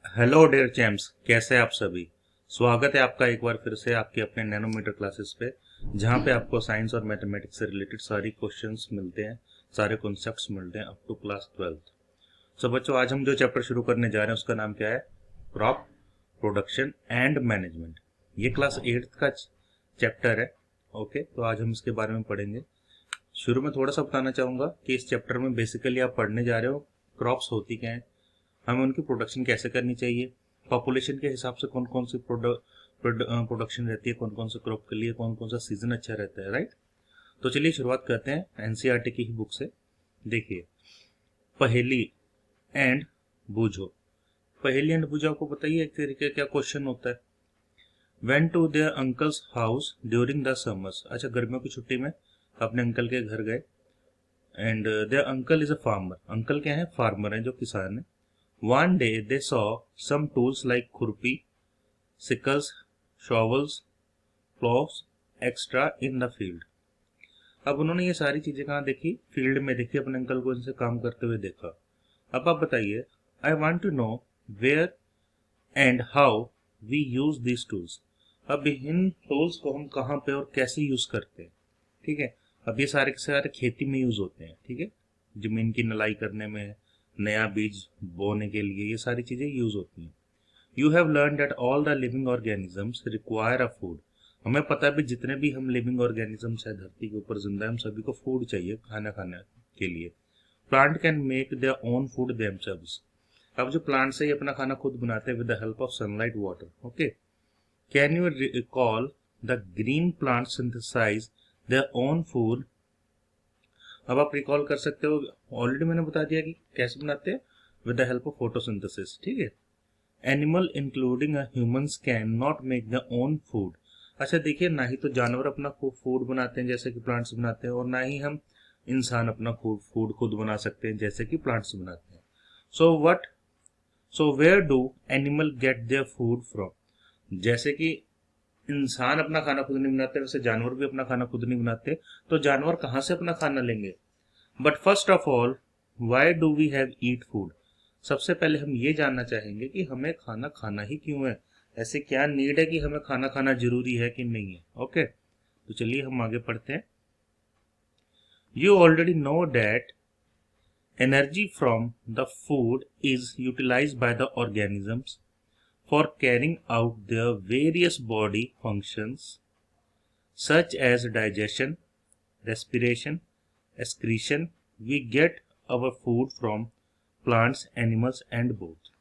Hello dear champs, कैसे हैं आप सभी। स्वागत है आपका एक बार फिर से आपके अपने नैनोमीटर क्लासेस पे, जहाँ पे आपको साइंस और मैथमेटिक्स से रिलेटेड सारी क्वेश्चंस मिलते हैं, सारे कॉन्सेप्ट्स मिलते हैं अप टू क्लास 12th। सो बच्चों, आज हम जो चैप्टर शुरू करने जा रहे हैं उसका नाम क्या है? Crop production and management. ये क्लास 8th का चैप्टर है। ओके, तो आज हम इसके बारे में पढ़ेंगे। शुरू में थोड़ा सा बताना चाहूँगा कि इस चैप्टर में बेसिकली आप पढ़ने जा रहे हो क्रॉप्स होती क्या है, हमें उनकी प्रोडक्शन कैसे करनी चाहिए, पॉपुलेशन के हिसाब से कौन कौन सी प्रोडक्शन रहती है, कौन कौन से क्रॉप के लिए कौन कौन सा सीजन अच्छा रहता है, राइट। तो चलिए शुरुआत करते हैं एनसीईआरटी की ही बुक से। देखिए, पहेली एंड बूझो। पहेली एंड बूझो आपको बताइए एक तरीके का क्या क्वेश्चन होता है। Went to their uncle's house during the summers. अच्छा, गर्मियों की छुट्टी में अपने अंकल के घर गए and their uncle is a farmer. Uncle क्या है? फार्मर है, जो किसान है। One day they saw some tools like खुरपी, sickles, shovels, plows, etc. in the field. अब उन्होंने ये सारी चीजें कहाँ देखी? फील्ड में देखी, अपने अंकल को इनसे काम करते हुए देखा। अब आप बताइए, I want to know where and how we use this tools. अब इन टूल्स को हम कहाँ पे और कैसे यूज करते हैं, ठीक है। अब ये सारे के सारे खेती में यूज होते हैं, ठीक है। जमीन की नलाई करने में, नया बीज बोने के लिए, ये सारी चीजें यूज होती हैं। You have learn that all the living organisms require a food. हमें पता है भी, जितने भी हम लिविंग ऑर्गेनिजम्स है धरती के ऊपर जिंदा है, हम सभी को फूड चाहिए, खाना खाने के लिए। Plant can make their own food themselves. अब जो प्लांट्स है ये अपना खाना खुद बनाते हैं with the help of sunlight water. Okay, can you recall the green plant synthesise their own food. अब आप रिकॉल कर सकते हो, ऑलरेडी मैंने बता दिया कि कैसे बनाते हैं, with the help of photosynthesis, ठीक है। Animal including humans can not make the own food. अच्छा देखिए, ना ही तो जानवर अपना फूड बनाते हैं जैसे कि प्लांट्स बनाते हैं, और ना ही हम इंसान अपना फूड खुद बना सकते हैं जैसे कि प्लांट्स बनाते हैं। So what, so where do animal get their food from. जैसे कि इंसान अपना खाना खुद नहीं बनाते, वैसे जानवर भी अपना खाना खुद नहीं बनाते, तो जानवर कहाँ से अपना खाना लेंगे। But first of all, why do we have eat food. सबसे पहले हम ये जानना चाहेंगे कि हमें खाना खाना ही क्यों है, ऐसे क्या नीड है कि हमें खाना खाना जरूरी है कि नहीं है। ओके, तो चलिए हम आगे पढ़ते हैं। You already know that energy from the food is utilised by the organisms for carrying out their various body functions such as digestion, respiration, excretion. We get our food from plants, animals and both.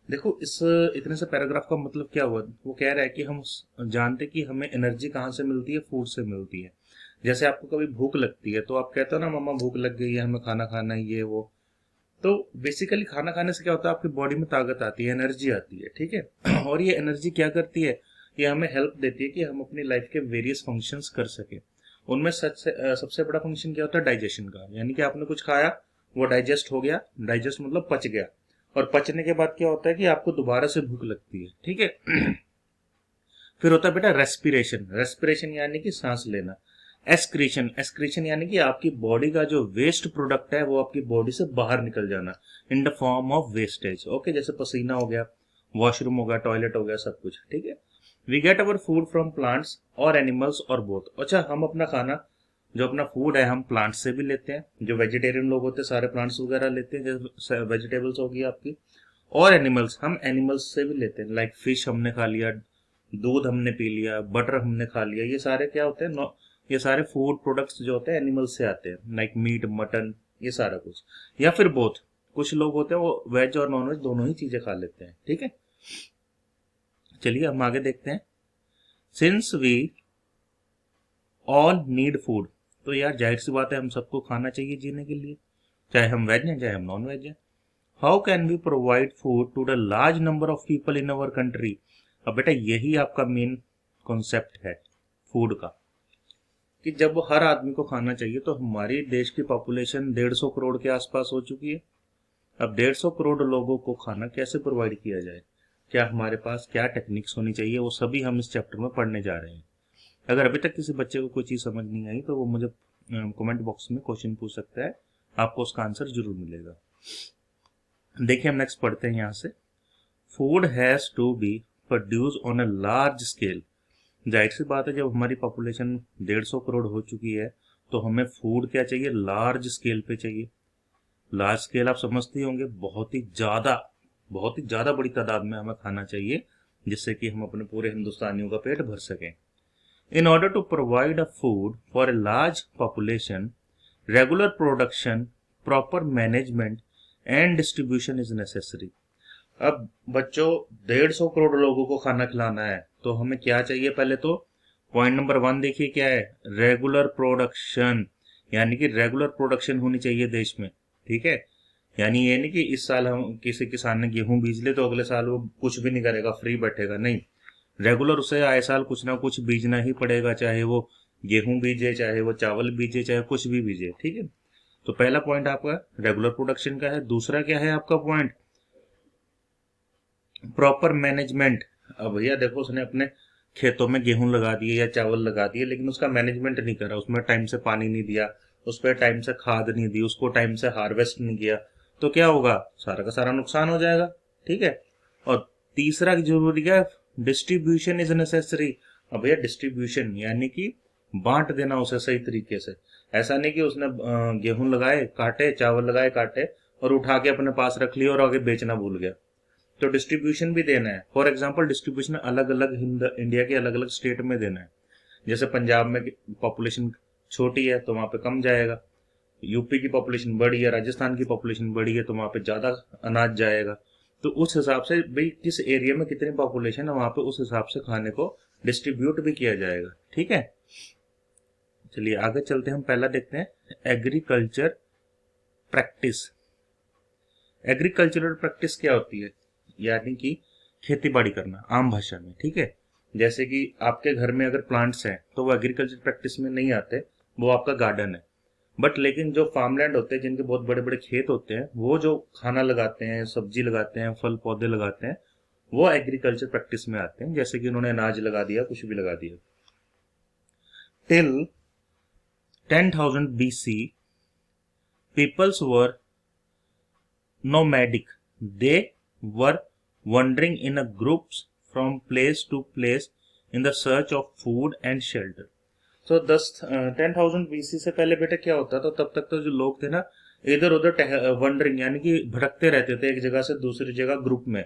देखो, इस इतने से paragraph का मतलब क्या हुआ? वो कह रहा है कि हम जानते कि हमें एनर्जी कहाँ से मिलती है, फूड से मिलती है। जैसे आपको कभी भूख लगती है तो आप कहते हो ना, मम्मा भूख लग गई है, हमें खाना खाना है, ये वो। तो बेसिकली खाना खाने से क्या होता है, आपकी बॉडी में ताकत आती है, एनर्जी आती है, ठीक है। और ये एनर्जी क्या करती है, ये हमें हेल्प देती है कि हम अपनी लाइफ के वेरियस फंक्शंस कर सके। उनमें सबसे बड़ा फंक्शन क्या होता है? डाइजेशन का। यानी कि आपने कुछ खाया, वो डाइजेस्ट हो गया, डाइजेस्ट मतलब पच गया, और पचने के बाद क्या होता है कि आपको दोबारा से भूख लगती है, ठीक है। फिर होता है बेटा रेस्पिरेशन। रेस्पिरेशन यानी कि सांस लेना। एस्क्रीशन, एस्क्रीशन यानी कि आपकी बॉडी का जो वेस्ट प्रोडक्ट है वो आपकी बॉडी से बाहर निकल जाना, in the form of wastage. Okay, जैसे पसीना हो गया, वॉशरूम हो गया, टॉयलेट हो गया, सब कुछ, ठीक है। We get our food from plants और एनिमल्स और बोथ। अच्छा, हम अपना खाना, जो अपना फूड है, हम प्लांट्स से भी लेते हैं, जो वेजिटेरियन लोग होते हैं सारे प्लांट्स वगैरह लेते हैं, जैसे वेजिटेबल्स होगी आपकी। और एनिमल्स, हम एनिमल्स से भी लेते हैं, लाइक फिश हमने खा लिया, दूध हमने पी लिया, बटर हमने खा लिया, ये सारे क्या होते हैं, ये सारे फूड प्रोडक्ट्स जो होते हैं एनिमल्स से आते हैं, लाइक मीट, मटन, ये सारा कुछ। या फिर बोथ, कुछ लोग होते हैं वो वेज और नॉन वेज दोनों ही चीजें खा लेते हैं, ठीक है। चलिए हम आगे देखते हैं। Since we all need food, तो यार जाहिर सी बात है हम सबको खाना चाहिए जीने के लिए, चाहे हम वेज हैं चाहे हम नॉन वेज हैं। How can we provide food to the large number of people in our country. अब बेटा यही आपका मेन कॉन्सेप्ट है फूड का, कि जब हर आदमी को खाना चाहिए, तो हमारी देश की पॉपुलेशन 150 करोड़ के आसपास हो चुकी है। अब 150 करोड़ लोगों को खाना कैसे प्रोवाइड किया जाए, क्या हमारे पास क्या टेक्निक्स होनी चाहिए, वो सभी हम इस चैप्टर में पढ़ने जा रहे हैं। अगर अभी तक किसी बच्चे को कोई चीज़ समझ नहीं आई तो वो मुझे कमेंट बॉक्स में क्वेश्चन पूछ सकता है, आपको उसका आंसर जरूर मिलेगा। देखिए हम नेक्स्ट पढ़ते हैं यहाँ से। Food has to be produce on a large scale. जाहिर सी बात है, जब हमारी पॉपुलेशन 150 करोड़ हो चुकी है तो हमें फूड क्या चाहिए, लार्ज स्केल पे चाहिए। लार्ज स्केल आप समझते ही होंगे, बहुत ही ज़्यादा बड़ी तादाद में हमें खाना चाहिए, जिससे कि हम अपने पूरे हिंदुस्तानियों का पेट भर सकें। In order to provide a food for a large population, regular production, proper management and distribution is necessary. अब बच्चों, 150 करोड़ लोगों को खाना खिलाना है तो हमें क्या चाहिए? पहले तो पॉइंट नंबर 1 देखिए क्या है, रेगुलर प्रोडक्शन, यानी कि रेगुलर प्रोडक्शन होनी चाहिए देश में। ठीक है, यानी ये नहीं कि इस साल हम किसी किसान ने गेहूं बीज ले तो अगले साल वो कुछ भी नहीं करेगा, फ्री बैठेगा, नहीं। रेगुलर उसे आए साल कुछ ना कुछ बीजना ही पड़ेगा, चाहे वो गेहूं बीजे, चाहे वो चावल बीजे, चाहे कुछ भी बीजे। ठीक है, तो पहला पॉइंट आपका रेगुलर प्रोडक्शन का है। दूसरा क्या है आपका पॉइंट? Proper management. अब भैया देखो, उसने अपने खेतों में गेहूं लगा दिए या चावल लगा दिए, लेकिन उसका मैनेजमेंट नहीं करा, उसमें टाइम से पानी नहीं दिया, उस पर टाइम से खाद नहीं दी, उसको टाइम से हार्वेस्ट नहीं किया, तो क्या होगा? सारा का सारा नुकसान हो जाएगा। ठीक है, और तीसरा जरूरी है, डिस्ट्रीब्यूशन इज नेसेसरी। अब भैया डिस्ट्रीब्यूशन यानी कि बांट देना उसे सही तरीके से। ऐसा नहीं कि उसने गेहूं लगाए काटे, चावल लगाए काटे और उठा के अपने पास रख लिया और आगे बेचना भूल गया। तो डिस्ट्रीब्यूशन भी देना है। फॉर एग्जांपल डिस्ट्रीब्यूशन अलग अलग इंडिया के अलग अलग स्टेट में देना है। जैसे पंजाब में पॉपुलेशन छोटी है तो वहां पे कम जाएगा, यूपी की पॉपुलेशन बड़ी है, राजस्थान की पॉपुलेशन बड़ी है तो वहां पे ज्यादा अनाज जाएगा। तो उस हिसाब से भाई किस एरिया में कितनी पॉपुलेशन है वहां पे उस हिसाब से खाने को डिस्ट्रीब्यूट भी किया जाएगा। ठीक है, चलिए आगे चलते हैं। हम पहला देखते हैं एग्रीकल्चर प्रैक्टिस। एग्रीकल्चरल प्रैक्टिस क्या होती है? यानी कि खेती बाड़ी करना आम भाषा में। ठीक है, जैसे कि आपके घर में अगर प्लांट्स हैं तो वो एग्रीकल्चर प्रैक्टिस में नहीं आते, वो आपका गार्डन है। बट लेकिन जो फार्मलैंड होते हैं, जिनके बहुत बड़े बड़े खेत होते हैं, वो जो खाना लगाते हैं, सब्जी लगाते हैं, फल पौधे लगाते हैं, वो एग्रीकल्चर प्रैक्टिस में आते हैं। जैसे कि उन्होंने अनाज लगा दिया, कुछ भी लगा दिया। Till 10,000 BC peoples were nomadic. They were wandering in a groups from place to place in the search of food and shelter. तो 10,000 BC से पहले बेटा क्या होता था? तब तक तो जो लोग थे ना, इधर उधर वंडरिंग यानी कि भटकते रहते थे एक जगह से दूसरी जगह ग्रुप में।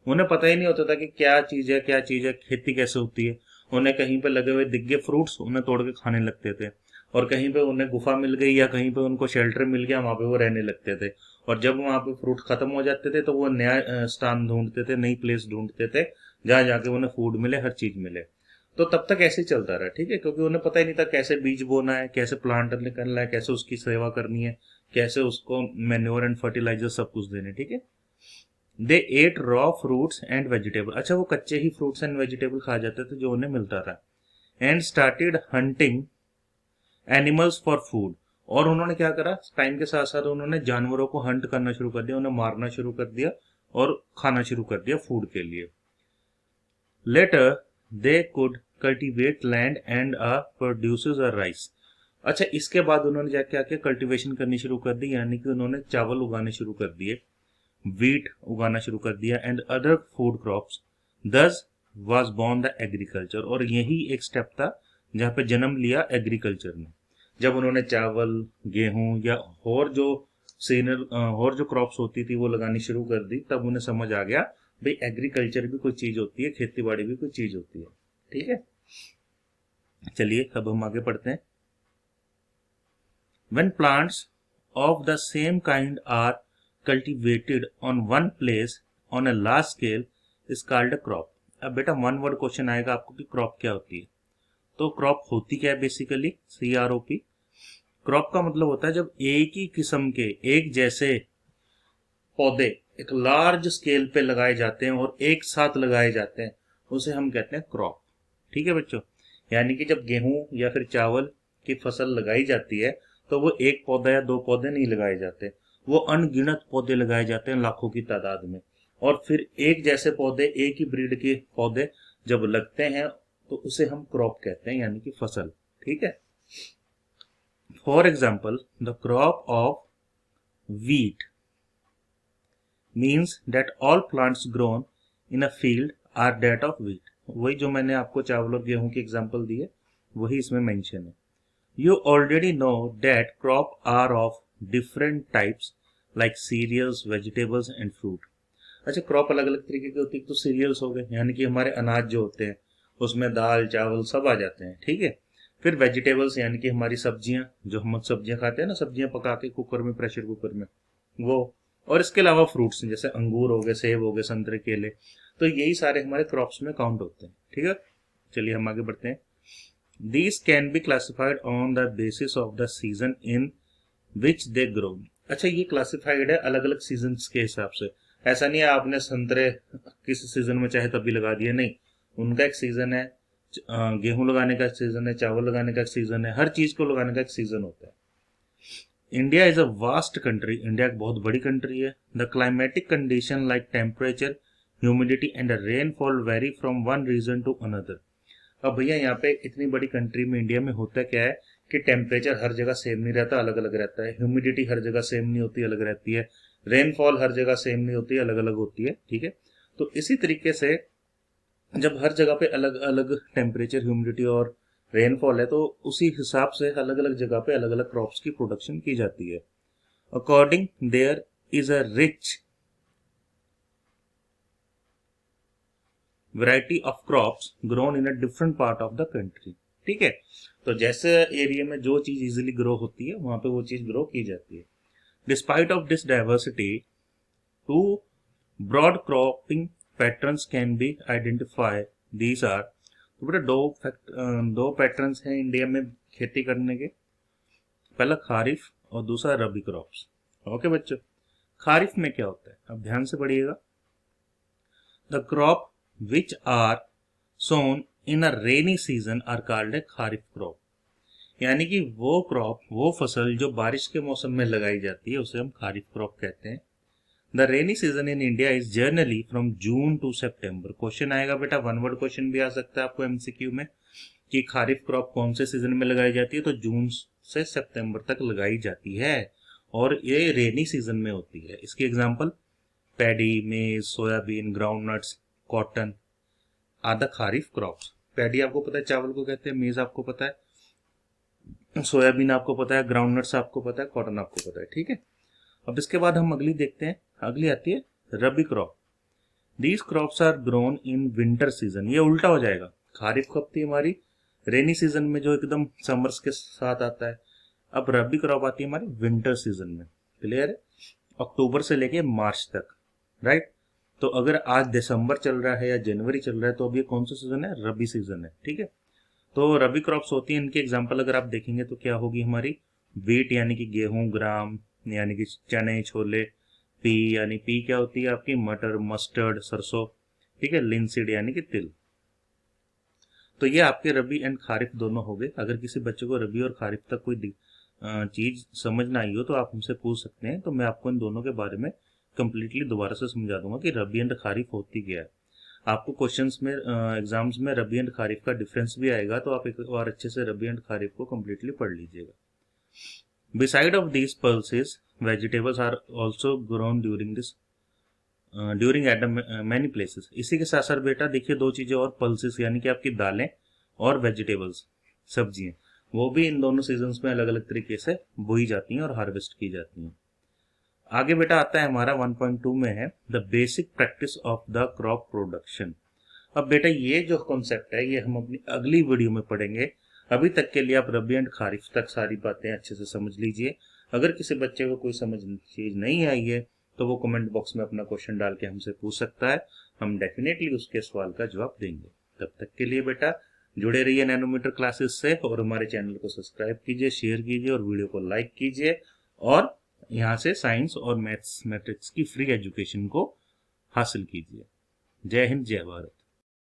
उन्हें पता ही नहीं होता था कि क्या चीज है, क्या चीज है, खेती कैसे होती है। उन्हें कहीं पे लगे हुए दिख गए फ्रूट्स, उन्हें तोड़ के खाने लगते थे। और कहीं पे उन्हें गुफा मिल गई या कहीं पे उनको शेल्टर मिल गया, वहां पे वो रहने लगते थे। और जब वहां पे फ्रूट खत्म हो जाते थे तो वो नया स्थान ढूंढते थे, नई प्लेस ढूंढते थे जहां जाके उन्हें फूड मिले, हर चीज मिले। तो तब तक ऐसे ही चलता रहा। ठीक है, क्योंकि उन्हें पता ही नहीं था कैसे बीज बोना है, कैसे प्लांट निकलना है, कैसे उसकी सेवा करनी है, कैसे उसको मैन्योर एंड फर्टिलाइजर सब कुछ देने। ठीक है, they ate raw fruits and vegetable. अच्छा, वो कच्चे ही फ्रूट्स एंड वेजिटेबल खा जाते थे जो उन्हें मिलता था। And started hunting animals for food. और उन्होंने क्या करा, टाइम के साथ साथ उन्होंने जानवरों को हंट करना शुरू कर दिया, उन्हें मारना शुरू कर दिया और खाना शुरू कर दिया फूड के लिए। Later they could cultivate land and produces a rice. अच्छा, इसके बाद उन्होंने क्या किया, कल्टीवेशन करनी शुरू कर दी, यानी कि उन्होंने चावल उगाने शुरू कर दिए, वीट उगाना शुरू कर दिया एंड अदर फूड क्रॉप्स। दस वाज बॉर्न द एग्रीकल्चर। और यही एक स्टेप था जहां पे जन्म लिया एग्रीकल्चर ने। जब उन्होंने चावल, गेहूं या और जो सीजनल और जो क्रॉप्स होती थी वो लगानी शुरू कर दी, तब उन्हें समझ आ गया भाई एग्रीकल्चर भी कोई चीज होती है, खेती बाड़ी भी कोई चीज होती है। ठीक है, चलिए अब हम आगे पढ़ते हैं। When plants of the same kind are cultivated on one place on a large scale is called a crop. अब बेटा वन वर्ड क्वेश्चन आएगा आपको कि क्रॉप क्या होती है। तो क्रॉप होती क्या है? Basically CROP। क्रॉप का मतलब होता है जब एक ही किस्म के एक जैसे पौधे एक लार्ज स्केल पे लगाए जाते हैं और एक साथ लगाए जाते हैं, उसे हम कहते हैं क्रॉप। ठीक है बच्चों, यानी कि जब गेहूं या फिर चावल की फसल लगाई जाती है तो वो एक पौधा या दो पौधे नहीं लगाए जाते, वो अनगिनत पौधे लगाए जाते हैं लाखों की तादाद में। और फिर एक जैसे पौधे, एक ही ब्रीड के पौधे जब लगते हैं तो उसे हम क्रॉप कहते हैं, यानी कि फसल। ठीक है, for example the crop of wheat means that all plants grown in a field are that of wheat. वही जो मैंने आपको चावल और गेहूं की एग्जांपल दी है वही इसमें मेंशन है। You already know that crop are of different types like cereals, vegetables and fruit. अच्छा, क्रॉप अलग अलग तरीके की होती है। तो सीरियल्स हो गए, यानी कि हमारे अनाज जो होते हैं उसमें दाल चावल सब आ जाते हैं, ठीक है। फिर वेजिटेबल्स यानी कि हमारी सब्जियां, जो हम सब्जियां खाते हैं ना, सब्जियां पका के कुकर में, प्रेशर कुकर में, वो। और इसके अलावा फ्रूट्स जैसे अंगूर हो गए, सेब हो गए, संतरे, केले। तो यही सारे हमारे क्रॉप्स में काउंट होते हैं, ठीक है। चलिए हम आगे बढ़ते हैं। These can be classified on the basis of the season in which they grow. अच्छा, ये क्लासिफाइड है अलग अलग सीजन के हिसाब से। ऐसा नहीं है आपने संतरे किसी सीजन में चाहे तभी लगा दिए, नहीं। उनका एक सीजन है, गेहूं लगाने का एक सीजन है, चावल लगाने का एक सीजन है, हर चीज को लगाने का एक सीजन होता है। India is a vast country. India एक बहुत बड़ी कंट्री है। The climatic condition like temperature, humidity and rainfall vary from one region to another. अब भैया यहाँ पे इतनी बड़ी कंट्री में, इंडिया में, होता क्या है कि टेम्परेचर हर जगह सेम नहीं रहता, अलग अलग रहता है। ह्यूमिडिटी हर जगह सेम नहीं होती, अलग रहती है। रेनफॉल हर जगह सेम नहीं होती, अलग अलग होती है, ठीक है। तो इसी तरीके से जब हर जगह पे अलग अलग टेम्परेचर, ह्यूमिडिटी और रेनफॉल है, तो उसी हिसाब से अलग अलग जगह पे अलग अलग क्रॉप्स की प्रोडक्शन की जाती है। According there is a rich variety of crops grown in a different part of the country, ठीक है। तो जैसे एरिया में जो चीज इजिली ग्रो होती है वहां पे वो चीज ग्रो की जाती है। Despite of this diversity, two broad cropping patterns can be identify. These are, तो बेटा दो पैटर्न्स हैं इंडिया में खेती करने के। पहला खारिफ और दूसरा रबी क्रॉप्स। ओके बच्चों, खारिफ में क्या होता है अब ध्यान से पढ़िएगा। The crop which are sown in a rainy season are called a kharif crop. यानी कि वो क्रॉप, वो फसल जो बारिश के मौसम में लगाई जाती है उसे हम खारिफ क्रॉप कहते हैं। The rainy season in India is generally from June to September. Question आएगा बेटा, वन वर्ड क्वेश्चन भी आ सकता है आपको एमसीक्यू में, कि खारिफ क्रॉप कौन से सीजन में लगाई जाती है। तो जून से सितंबर तक लगाई जाती है और ये रेनी सीजन में होती है। इसकी example paddy, maize, soybean, groundnuts, cotton are the kharif crops. Paddy आपको पता है चावल को कहते हैं, मेज आपको पता है, सोयाबीन आपको पता है, ग्राउंड नट्स आपको पता है, कॉटन आपको पता है, ठीक है। अब इसके बाद हम अगली देखते हैं। अगली आती है rabi crop. These crops are grown in winter season. ये उल्टा हो जाएगा, खारिफ क्रॉप थी हमारी रेनी सीजन में जो एकदम समर्स के साथ आता है। अब रबी क्रॉप आती है हमारी विंटर सीजन में। क्लियर है? अक्टूबर से लेके मार्च तक, राइट। तो अगर आज दिसंबर चल रहा है या जनवरी चल रहा है तो अब ये कौन सा सीजन है? रबी सीजन है, ठीक है। तो रबी क्रॉप्स होती है, इनके एग्जाम्पल अगर आप देखेंगे तो क्या होगी हमारी, वीट यानी कि गेहूं, ग्राम यानी कि चने छोले, पी यानी पी क्या होती है आपकी, मटर, मस्टर्ड, सरसों, ठीक है, लिनसीड यानी कि तिल। तो ये आपके रबी एंड खारिफ दोनों हो गए। अगर किसी बच्चे को रबी और खारिफ तक कोई चीज समझ ना आई हो तो आप हमसे पूछ सकते हैं, तो मैं आपको इन दोनों के बारे में कंप्लीटली दोबारा से समझा दूंगा कि रबी एंड खारिफ होती क्या है। आपको क्वेश्चंस में, एग्जाम्स में रबी एंड खारिफ का डिफरेंस भी आएगा, तो आप एक बार अच्छे से रबी एंड खारिफ को कंप्लीटली पढ़ लीजिएगा। Beside of these pulses, vegetables are also grown during at many places। इसी के साथ साथ बेटा देखिए दो चीजें और, पल्सेस यानी कि आपकी दालें और वेजिटेबल्स, सब्जियां, वो भी इन दोनों सीजन्स में अलग अलग तरीके से बोई जाती हैं और हार्वेस्ट की जाती हैं। आगे बेटा आता है हमारा 1.2 में है the basic practice of the crop production. अब बेटा ये जो कॉन्सेप्ट है ये हम अपनी अगली वीडियो में पढ़ेंगे। अभी तक के लिए आप रबी एंड खारिफ तक सारी बातें अच्छे से समझ लीजिए। अगर किसी बच्चे को कोई समझ चीज नहीं आई है तो वो कमेंट बॉक्स में अपना क्वेश्चन डाल के हमसे पूछ सकता है, हम डेफिनेटली उसके सवाल का जवाब देंगे। तब तक के लिए बेटा जुड़े रहिए नैनोमीटर क्लासेस से, और हमारे चैनल को सब्सक्राइब कीजिए, शेयर कीजिए और वीडियो को लाइक कीजिए, और यहाँ से साइंस और मैथ्स मैट्रिक्स की फ्री एजुकेशन को हासिल कीजिए। जय हिंद, जय भारत।